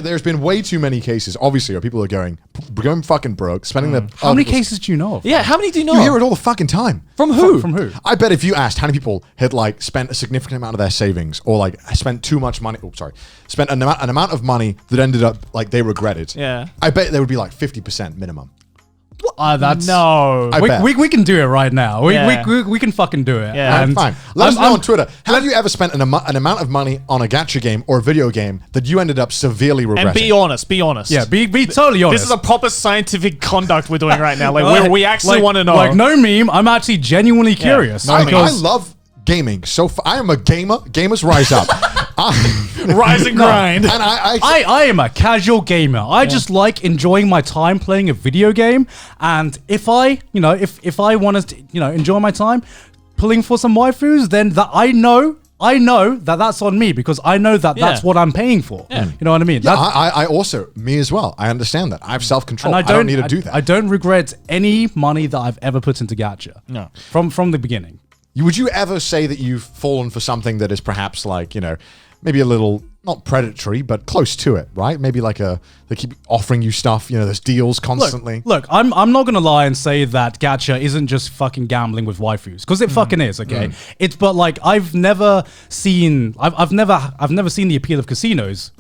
there's been way too many cases, obviously, where people are going fucking broke, spending their... How many cases do you know of? Yeah, how many do you know? You hear it all the fucking time. From who? From who? I bet if you asked how many people had like spent a significant amount of their savings or like spent too much money, spent an amount of money that ended up like they regretted. Yeah. I bet there would be like 50% minimum. That's No. we can do it right now. Yeah. We can fucking do it. Yeah. And Fine. Let us know on Twitter. Have you ever spent an amount of money on a gacha game or a video game that you ended up severely regretting? And be honest. Be honest. Yeah, be totally honest. This is a proper scientific conduct we're doing right now. Like we actually want to know. Like no meme. I'm actually genuinely curious. I love gaming. So I am a gamer. Gamers rise up. Rise and grind. And I am a casual gamer. I just like enjoying my time playing a video game. And if I wanted to, enjoy my time pulling for some waifus, then that I know that that's on me because I know that that's what I'm paying for. Yeah. You know what I mean? Yeah, I also, me as well. I understand that. I have self-control. And I don't need to do that. I don't regret any money that I've ever put into gacha. No. From the beginning. Would you ever say that you've fallen for something that is perhaps like, maybe a little, not predatory, but close to it, right? Maybe like they keep offering you stuff, there's deals constantly. Look, I'm not going to lie and say that gacha isn't just fucking gambling with waifus, because it fucking is, okay? But like, I've never seen the appeal of casinos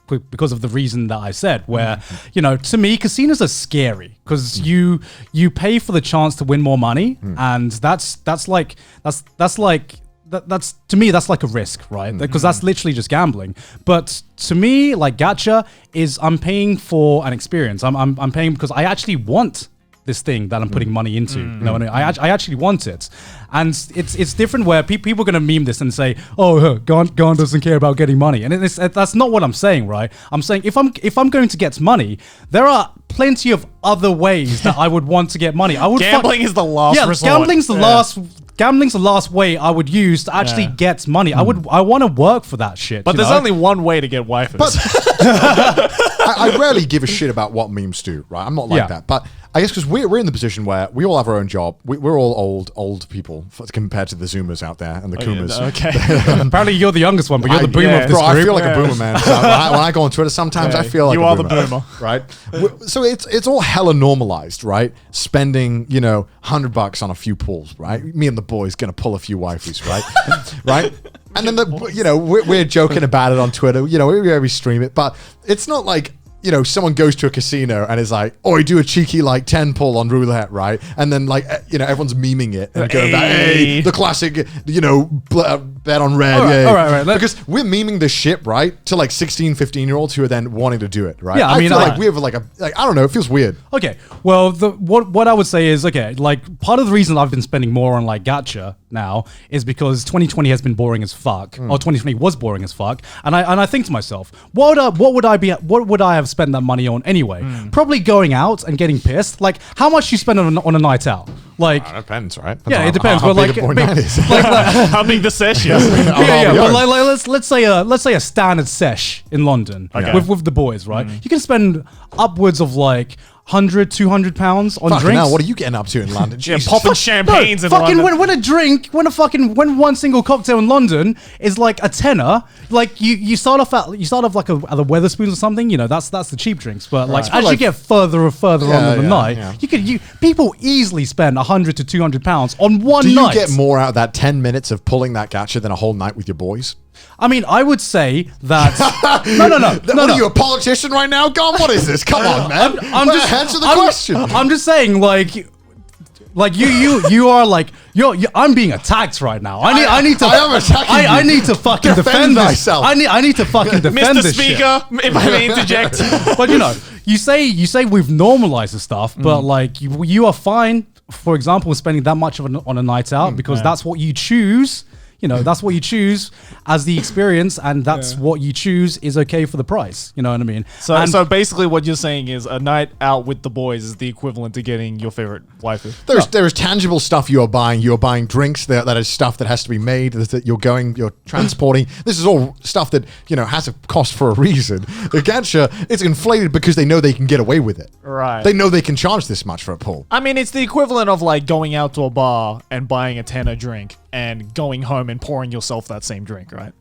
because of the reason that I said, where, to me, casinos are scary because you pay for the chance to win more money. And that's to me, that's like a risk, right? Because that's literally just gambling. But to me, like gacha is I'm paying for an experience. I'm paying because I actually want this thing that I'm putting money into. You know what I mean? I actually want it. And it's different where people are going to meme this and say, oh, Gon doesn't care about getting money. And that's not what I'm saying, right? I'm saying if I'm going to get money, there are plenty of other ways that I would want to get money. Gambling is the last resort. Gambling's the last way I would use to actually get money. I want to work for that shit. But there's only one way to get waifus. But I rarely give a shit about what memes do, right? I'm not like that. But I guess because we're in the position where we all have our own job. We're all old people compared to the Zoomers out there and the Coomers. Okay. Apparently you're the youngest one, but you're the boomer of this group. I feel like a boomer, man. So when I go on Twitter, sometimes I feel like you a are boomer, the boomer, right? So it's all hella normalized, right? Spending $100 on a few pulls, right? Me and the boys gonna pull a few waifus, right? Right? And then we're joking about it on Twitter. We stream it, but it's not like someone goes to a casino and is like, oh, I do a cheeky like 10 pull on roulette, right? And then like everyone's memeing it and going back, hey, the classic, bet on red. All right. Because we're memeing this shit, right? To like 16, 15-year-olds who are then wanting to do it, right? Yeah, I feel like we have I don't know, it feels weird. Okay, well, what I would say is, like part of the reason I've been spending more on like gacha now is because 2020 has been boring as fuck, or 2020 was boring as fuck, and I think to myself, what would I have spent that money on anyway? Probably going out and getting pissed. Like, how much you spend on a night out? Like, it depends, right? It depends. How But big like, a boy night is. How big the sesh is. But let's say a standard sesh in London with the boys, right? You can spend upwards of like 100, 200 pounds on drinks. Now, what are you getting up to in London? Popping champagnes in fucking London. When one single cocktail in London is like a tenner, like you start off like at the Wetherspoons or something. That's the cheap drinks. But like as you get further and further on in the night, people easily spend 100 to 200 pounds on one night. Do you get more out of that 10 minutes of pulling that gacha than a whole night with your boys? I mean, I would say that. No. What are you, a politician right now? Gon, what is this? Come on, man. Answer the question. I'm just saying, like you are like I'm being attacked right now. I need to. I am attacking you. I need to fucking defend myself. I need to fucking defend Mr. this Speaker, if I may interject. But you say we've normalized the stuff, but like you are fine. For example, spending that much on a night out because that's what you choose. That's what you choose as the experience, and that's what you choose is okay for the price. You know what I mean? So basically what you're saying is a night out with the boys is the equivalent to getting your favorite waifu. There is tangible stuff you are buying. You are buying drinks. That is stuff that has to be made. That you're transporting. This is all stuff that has a cost for a reason. The gacha, it's inflated because they know they can get away with it. Right. They know they can charge this much for a pull. I mean, it's the equivalent of like going out to a bar and buying a tenner drink and going home and pouring yourself that same drink, right?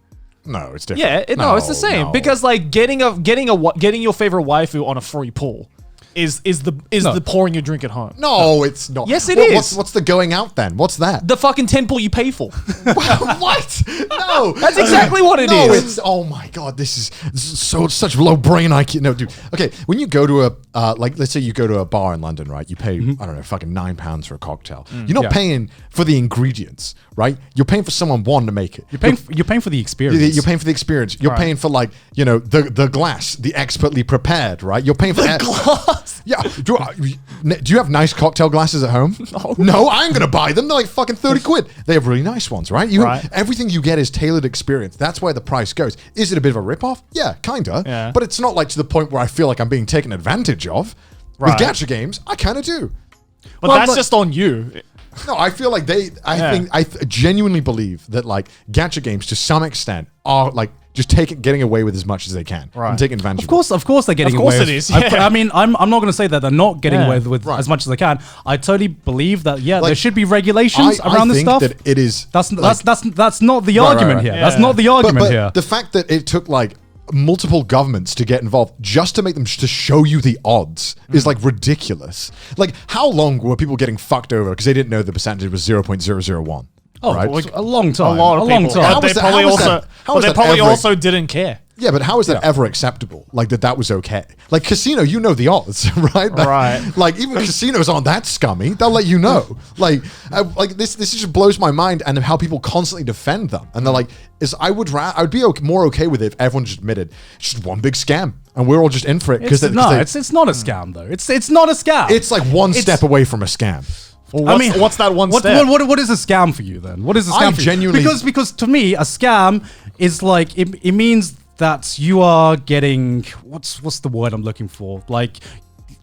No, it's different. Yeah, it's the same because like getting your favorite waifu on a free pool is the pouring your drink at home. No, it's not. Yes, it is. What's the going out then? What's that? The fucking 10 pool you pay for. What? No, That's exactly what it no, is. it's oh my god, this is such low brain IQ. No, dude. Okay, when you go to a like, let's say you go to a bar in London, right? You pay I don't know, fucking £9 for a cocktail. You're not paying for the ingredients, right? You're paying for someone to make it. You're paying for the experience. You're paying for the experience. You're paying for like the glass, the expertly prepared, right? You're paying for the glass. Yeah. Do you have nice cocktail glasses at home? No, I'm gonna buy them. They're like fucking 30 quid. They have really nice ones, right? Everything you get is tailored experience. That's where the price goes. Is it a bit of a ripoff? Yeah, kinda. Yeah. But it's not like to the point where I feel like I'm being taken advantage of. With gacha games, I kind of do. But that's just on you. No, I feel like I genuinely believe that like gacha games to some extent are like just getting away with as much as they can and taking advantage. Of course, they're getting away. Of course, it is. Yeah. I mean, I'm not going to say that they're not getting away with as much as they can. I totally believe that. Yeah, there should be regulations around this stuff. That it is. That's not the argument here. Yeah. That's not the argument here. The fact that it took like multiple governments to get involved just to make them to show you the odds is like ridiculous. Like, how long were people getting fucked over because they didn't know the percentage was 0.001? Oh, right? Like a long time. A lot of people. Time. They probably also didn't care. Yeah, but how is that ever acceptable? Like that was okay. Like casino, you know the odds, right? Like even casinos aren't that scummy. They'll let you know. Like this just blows my mind, and how people constantly defend them. And they're like, I would be more okay with it if everyone just admitted it's just one big scam, and we're all just in for it. It's not a scam though. It's not a scam. It's like one step away from a scam. Well, what's that one step? What is a scam for you then? What is a scam for genuinely you? Because to me, a scam is like it means that you are getting what's the word I'm looking for? Like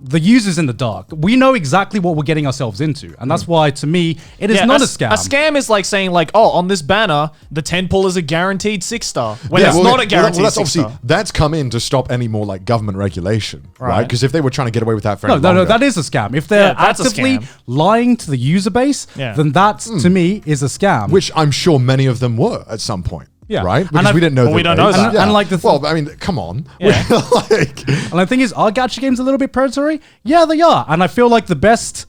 the user's in the dark. We know exactly what we're getting ourselves into, and that's why to me it is not a scam. A scam is like saying like, oh, on this banner, the 10 pull is a guaranteed 6-star. When it's not a guaranteed 6-star. That's come in to stop any more like government regulation, right? Because if they were trying to get away with that for any longer, no, that is a scam. If they're actively lying to the user base, then that to me is a scam. Which I'm sure many of them were at some point. Yeah. Right? Because we didn't know that. We don't know that. And like I mean, come on. Yeah. And the thing is, are gacha games a little bit predatory? Yeah, they are. And I feel like the best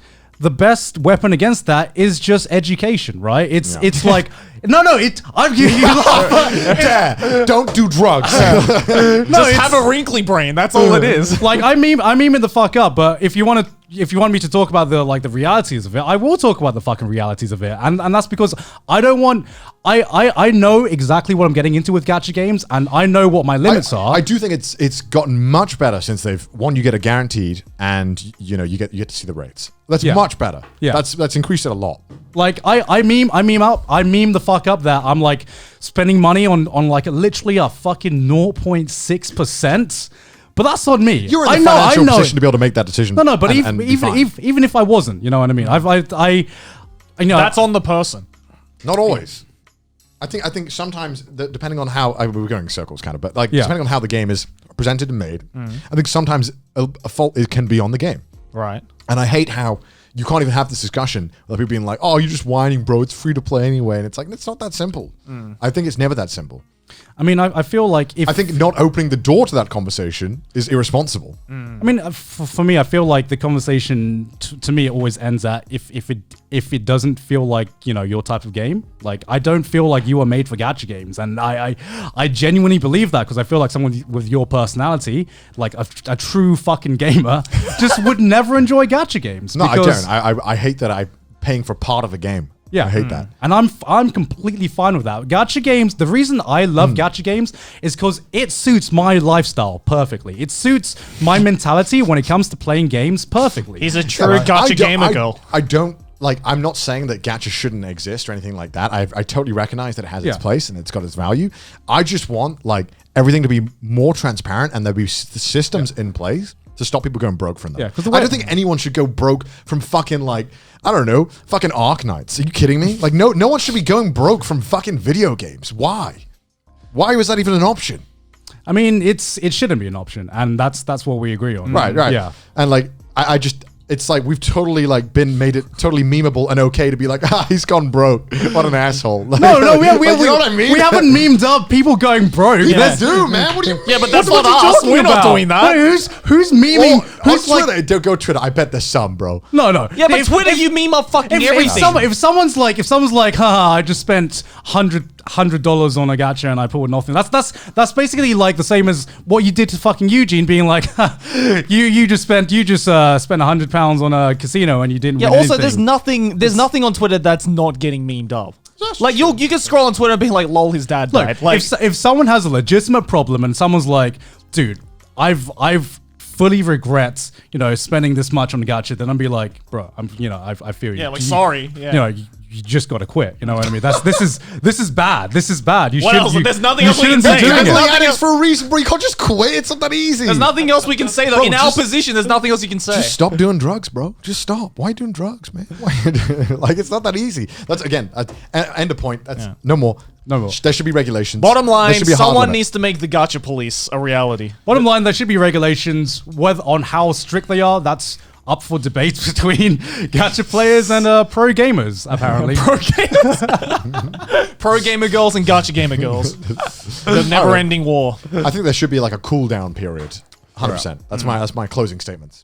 weapon against that is just education, right? It's like I'm giving you don't do drugs. Just have a wrinkly brain. That's all it is. Like I mean the fuck up, but if you want me to talk about the realities of it, I will talk about the fucking realities of it. And that's because I don't want I know exactly what I'm getting into with gacha games, and I know what my limits are. I do think it's gotten much better since you get a guaranteed, and you get to see the rates. That's much better. Yeah. That's increased it a lot. Like I meme the fuck up that I'm like spending money on like literally a fucking 0.6%. But that's on me. You're in the financial position to be able to make that decision. No, but even if I wasn't, you know what I mean? I that's on the person. Not always. I think sometimes, depending on how we're going in circles, kind of, but like depending on how the game is presented and made, I think sometimes a fault can be on the game. Right. And I hate how you can't even have this discussion without people being like, "Oh, you're just whining, bro. It's free to play anyway." And it's like, it's not that simple. I think it's never that simple. I mean, I feel like I think not opening the door to that conversation is irresponsible. I mean, for me, I feel like the conversation to me it always ends at if it doesn't feel like your type of game. Like I don't feel like you are made for gacha games, and I genuinely believe that because I feel like someone with your personality, like a true fucking gamer, just would never enjoy gacha games. No, I don't. I hate that I'm paying for part of a game. Yeah, I hate that. And I'm completely fine with that. Gacha games, the reason I love gacha games is because it suits my lifestyle perfectly. It suits my mentality when it comes to playing games perfectly. He's a true gacha gamer girl. I don't like, I'm not saying that gacha shouldn't exist or anything like that. I totally recognize that it has its place and it's got its value. I just want like everything to be more transparent and there be systems in place to stop people going broke from them. Yeah, I don't think anyone should go broke from fucking like, I don't know, fucking Arknights. Are you kidding me? Like no one should be going broke from fucking video games. Why? Why was that even an option? I mean, it shouldn't be an option, and that's what we agree on. Right. Yeah. And like I it's like we've totally like made it totally memeable and okay to be like, he's gone broke. What an asshole. No, you know what I mean? We haven't memed up people going broke. Let's do, man. What do you mean? Yeah, but that's What not are you us. talking We're not about? doing that. Wait, who's memeing? Who's on Twitter, don't go Twitter. I bet there's some, bro. No. Yeah, but Twitter, you meme up fucking everything. If someone's like, haha, I just spent $100 on a gacha and I pulled nothing. That's basically like the same as what you did to fucking Eugene, being like, you just spent £100 on a casino and you didn't. Yeah. win Also, anything. there's nothing on Twitter that's not getting memed up. Like you can scroll on Twitter and be like, "Lol, his dad Look, died." Like, if someone has a legitimate problem and someone's like, dude, I've fully regret, spending this much on gacha, then I'd be like, bro, I feel you. yeah, like sorry. Yeah. You just got to quit. You know what I mean? This is bad. This is bad. What else? There's nothing else we can say. You guys There's are nothing addicts else- for a reason, bro. You can't just quit. It's not that easy. There's nothing else we can say though. Bro, In our just- position, there's nothing else you can say. Just stop doing drugs, bro. Just stop. Why are you doing drugs, man? Like, it's not that easy. That's, again, end of point. That's no more. No more. There should be regulations. Bottom There line, should be a hard someone limit. needs to make the gacha police a reality. Bottom line, there should be regulations on how strict they are. That's up for debate between gacha players and pro gamers, apparently. Pro gamers, pro gamer girls, and gacha gamer girls. The never-ending war. I think there should be like a cool down period. 100%. That's my closing statements.